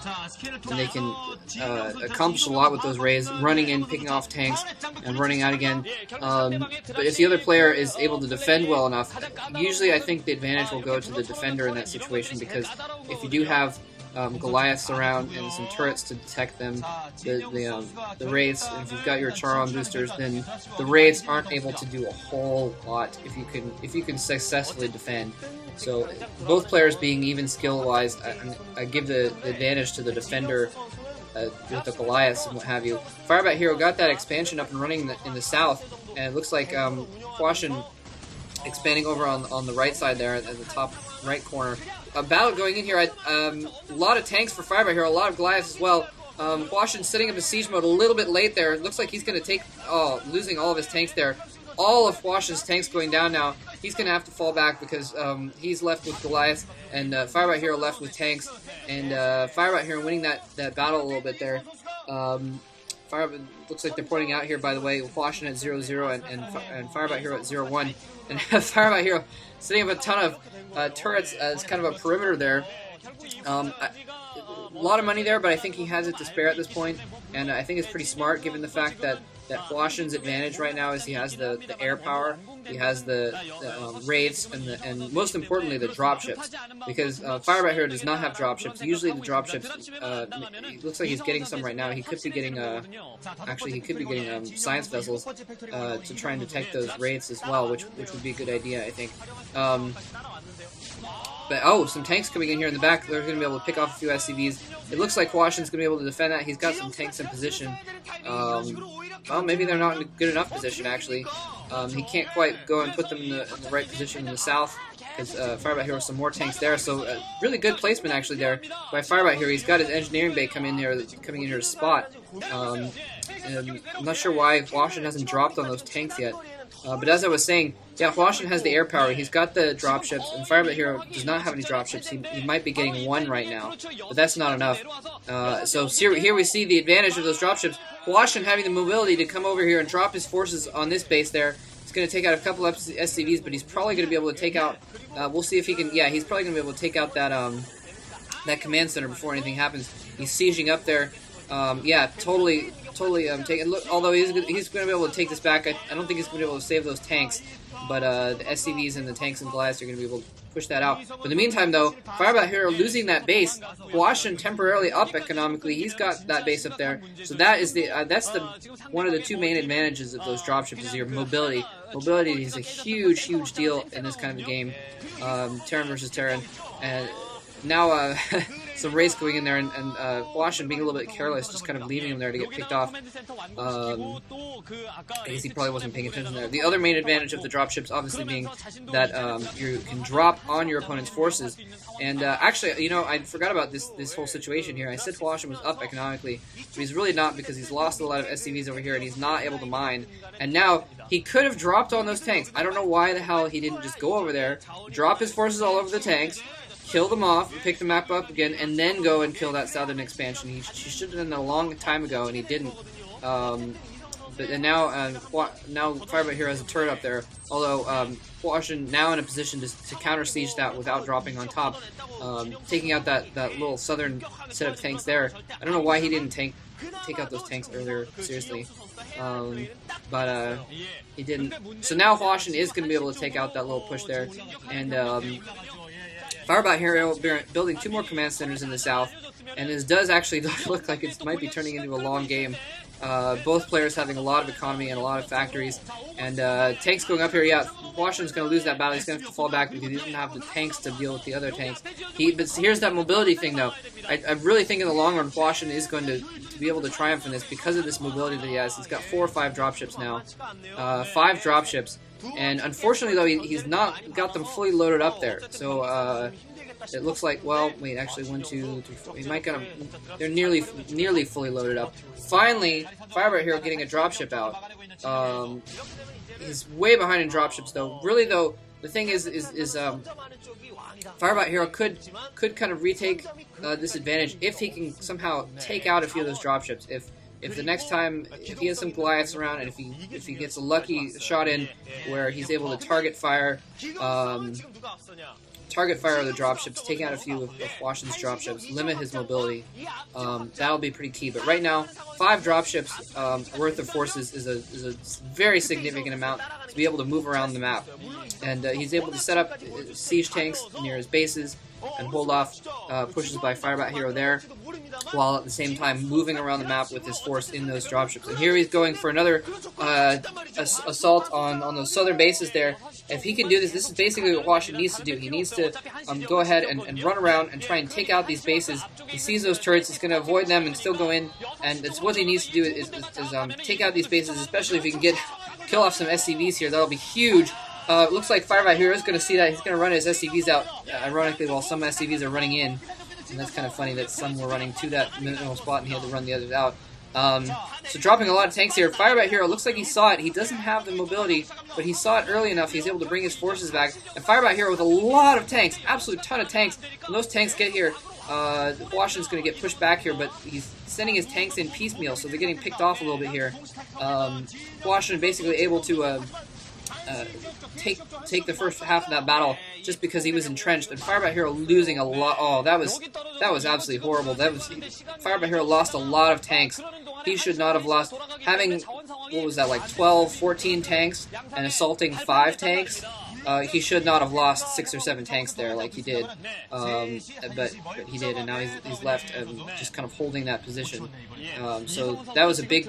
and they can accomplish a lot with those rays, running in, picking off tanks, and running out again. But if the other player is able to defend well enough, usually I think the advantage will go to the defender in that situation, because if you do have Goliaths around and some turrets to detect them, the raids, and if you've got your Charon boosters, then the raids aren't able to do a whole lot if you can successfully defend. So both players being even skill-wise, I give the advantage to the defender with the Goliaths and what have you. FireBatHero got that expansion up and running in the south, and it looks like Hwasin expanding over on the right side there at the top right corner. A battle going in here. A lot of tanks for FireBatHero, a lot of Goliaths as well. Hwasin setting up a siege mode a little bit late there. It looks like he's going to take, losing all of his tanks there. All of Hwasin's tanks going down now. He's going to have to fall back because he's left with Goliaths, and FireBatHero left with tanks, and FireBatHero winning that battle a little bit there. Looks like they're pointing out here, by the way, Hwasin at 0-0 and FireBatHero at 0-1. And FireBatHero setting up a ton of turrets as kind of a perimeter there. A lot of money there, but I think he has it to spare at this point, and I think it's pretty smart given the fact that Hwasin's advantage right now is he has the air power, he has the raids, and most importantly the dropships, because FireBatHero does not have dropships. Usually the dropships, it looks like he's getting some right now. He could be getting science vessels to try and detect those raids as well, which would be a good idea, I think. But some tanks coming in here in the back. They're going to be able to pick off a few SCVs. It looks like Hwasin's going to be able to defend that. He's got some tanks in position. Well, maybe they're not in a good enough position, actually. He can't quite go and put them in the right position in the south, because FireBatHero has some more tanks there. So really good placement, actually, there by FireBatHero. He's got his engineering bay coming in here to spot. And I'm not sure why Hwasin hasn't dropped on those tanks yet. But as I was saying, yeah, Hwasin has the air power. He's got the dropships, and FireBatHero does not have any dropships. He might be getting one right now, but that's not enough. So here we see the advantage of those dropships. Hwasin having the mobility to come over here and drop his forces on this base there. He's going to take out a couple of SCVs, but he's probably going to be able to take out... we'll see if he can... Yeah, he's probably going to be able to take out that command center before anything happens. He's sieging up there. Yeah, totally taking. Look, although he's going to be able to take this back, I don't think he's going to be able to save those tanks. But the SCVs and the tanks and Goliaths are going to be able to push that out. But in the meantime, though, FireBatHero losing that base, Hwasin temporarily up economically. He's got that base up there, so that is that's one of the two main advantages of those dropships is your mobility. Mobility is a huge deal in this kind of a game, Terran versus Terran, and now some raids going in there, and Hwasin being a little bit careless, just kind of leaving him there to get picked off. I guess he probably wasn't paying attention there. The other main advantage of the dropships, obviously, being that you can drop on your opponent's forces. And actually, I forgot about this whole situation here. I said Hwasin was up economically, but he's really not, because he's lost a lot of SCVs over here, and he's not able to mine. And now he could have dropped on those tanks. I don't know why the hell he didn't just go over there, drop his forces all over the tanks, kill them off, pick the map up again, and then go and kill that southern expansion. He should have done that a long time ago, and he didn't. But now FireBatHero has a turret up there. Although Hwasin now in a position to counter siege that without dropping on top, taking out that little southern set of tanks there. I don't know why he didn't take out those tanks earlier. Seriously. But he didn't. So now Hwasin is going to be able to take out that little push there, and FireBatHero building 2 more command centers in the south, and this does actually look like it might be turning into a long game. Both players having a lot of economy and a lot of factories, and tanks going up here. Yeah, Hwasin's going to lose that battle. He's going to have to fall back because he doesn't have the tanks to deal with the other tanks. But here's that mobility thing, though. I really think in the long run, Hwasin is going to be able to triumph in this because of this mobility that he has. He's got 4 or 5 dropships now. 5 dropships. And unfortunately, though, he's not got them fully loaded up there. So it looks like, well, wait, actually, 1, 2, 3, 4. He might get them. They're nearly fully loaded up. Finally, FireBatHero getting a dropship out. He's way behind in dropships, though. Really, though, the thing is FireBatHero could kind of retake this advantage if he can somehow take out a few of those dropships. If the next time, if he has some Goliaths around, and if he gets a lucky shot in where he's able to target fire target fire of the dropships, taking out a few of Hwasin's dropships, limit his mobility. That'll be pretty key. But right now, 5 dropships worth of forces is a very significant amount to be able to move around the map. And he's able to set up siege tanks near his bases and hold off pushes by FireBatHero there, while at the same time moving around the map with his force in those dropships. And here he's going for another assault on those southern bases there. If he can do this, this is basically what Hwasin needs to do. He needs to go ahead and run around and try and take out these bases. He sees those turrets, he's going to avoid them and still go in, and it's what he needs to do is take out these bases, especially if he can kill off some SCVs here. That'll be huge. It looks like FireBatHero is going to see that. He's going to run his SCVs out, ironically, while some SCVs are running in. And that's kind of funny that some were running to that middle spot and he had to run the others out. So dropping a lot of tanks here. FireBatHero looks like he saw it. He doesn't have the mobility, but he saw it early enough. He's able to bring his forces back. And FireBatHero with a lot of tanks, absolute ton of tanks. When those tanks get here, Hwasin's going to get pushed back here, but he's sending his tanks in piecemeal, so they're getting picked off a little bit here. Hwasin basically able to take the first half of that battle just because he was entrenched, and FireBatHero losing a lot. Oh, that was absolutely horrible. FireBatHero lost a lot of tanks. He should not have lost. Having, what was that, like 12, 14 tanks and assaulting 5 tanks, he should not have lost 6 or 7 tanks there like he did. But he did, and now he's left just kind of holding that position. So that was a big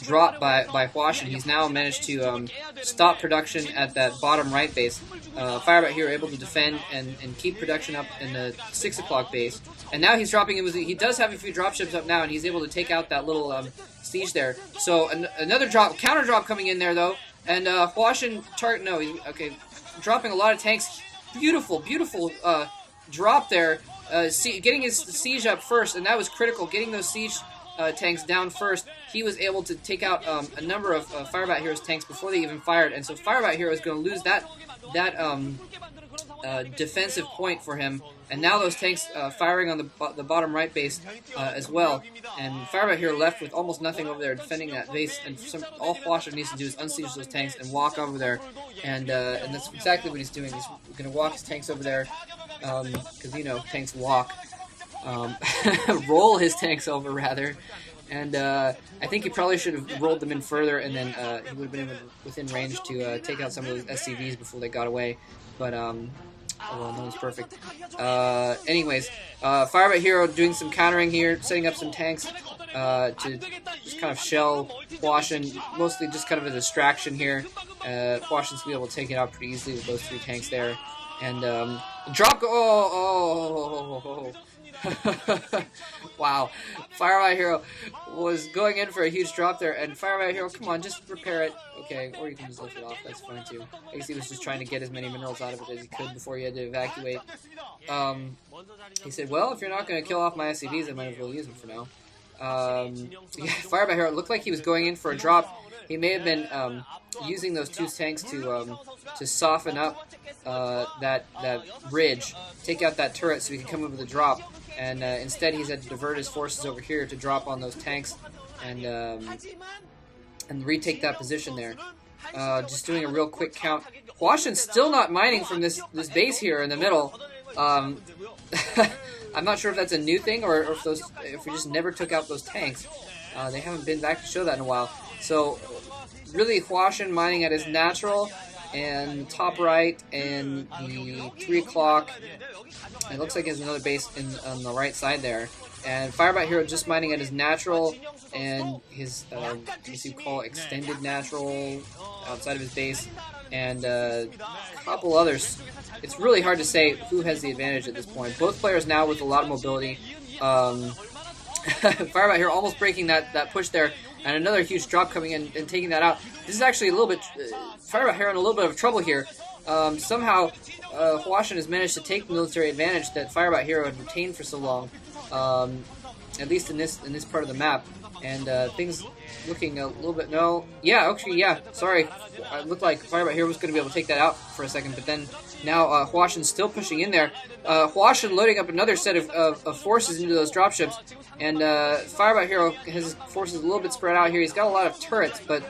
drop by Hwasin. He's now managed to stop production at that bottom right base. FireBatHero able to defend and keep production up in the 6 o'clock base. And now he's dropping. He does have a few dropships up now, and he's able to take out that little siege there. So another counter drop coming in there though. And Hwasin dropping a lot of tanks. Beautiful drop there. Getting his siege up first, and that was critical. Getting those siege tanks down first, he was able to take out a number of FireBatHero's tanks before they even fired. And so FireBatHero is going to lose that defensive point for him. And now those tanks firing on the bottom right base as well. And FireBatHero left with almost nothing over there defending that base. And all Hwasin needs to do is unsiege those tanks and walk over there. And that's exactly what he's doing. He's going to walk his tanks over there because, you know, tanks walk. Roll his tanks over, rather. And I think he probably should have rolled them in further, and then he would have been within range to take out some of those SCVs before they got away. But, oh, well, no one's perfect. Anyways, FireBatHero doing some countering here, setting up some tanks to just kind of shell Hwasin, mostly just kind of a distraction here. Hwasin's going to be able to take it out pretty easily with those 3 tanks there. And drop... Wow. FireBatHero was going in for a huge drop there, and FireBatHero, come on, just repair it. Okay, or you can just lift it off, that's fine too. I guess he was just trying to get as many minerals out of it as he could before he had to evacuate. He said, well, if you're not going to kill off my SCVs, I might as well use them for now. Yeah, FireBatHero, it looked like he was going in for a drop. He may have been using those 2 tanks to soften up that ridge, take out that turret so he can come over the drop. And instead, he's had to divert his forces over here to drop on those tanks and retake that position there. Just doing a real quick count. Hwasin's still not mining from this base here in the middle. I'm not sure if that's a new thing or if we just never took out those tanks. They haven't been back to show that in a while. So really, Hwasin mining at his natural and top right and the 3 o'clock. It looks like there's another base on the right side there. And FireBatHero just mining at his natural and his, as you call it, extended natural outside of his base. And a couple others. It's really hard to say who has the advantage at this point. Both players now with a lot of mobility. FireBatHero almost breaking that push there. And another huge drop coming in and taking that out. This is actually a little bit... FireBatHero in a little bit of trouble here. Somehow, Hwasin has managed to take the military advantage that FireBatHero had retained for so long. At least in this part of the map. And things looking a little bit... No. Yeah, actually, yeah. Sorry. It looked like FireBatHero was going to be able to take that out for a second. But then now Hwasin's still pushing in there. Hwasin loading up another set of forces into those dropships. And FireBatHero has his forces a little bit spread out here. He's got a lot of turrets, but...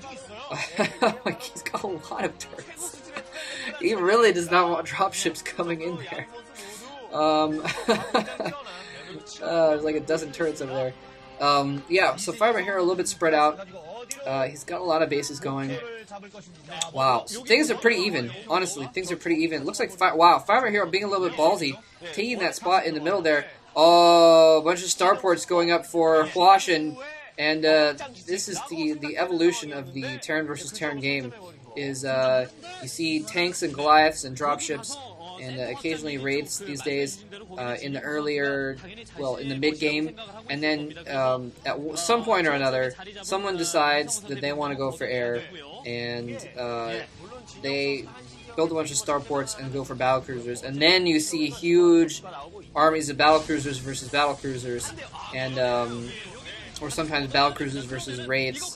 he's got a lot of turrets. He really does not want dropships coming in there. There's like a dozen turrets over there. Yeah, so FireBatHero a little bit spread out. He's got a lot of bases going. Wow, so things are pretty even. Honestly, things are pretty even. Looks like FireBatHero being a little bit ballsy, taking that spot in the middle there. Oh, a bunch of starports going up for Hwasin, and this is the evolution of the Terran versus Terran game. Is you see tanks and Goliaths and dropships and occasionally wraiths these days in the earlier, well, in the mid game, and then at some point or another, someone decides that they want to go for air, and they build a bunch of starports and go for battlecruisers, and then you see huge armies of battlecruisers versus battlecruisers, and or sometimes battlecruisers versus wraiths.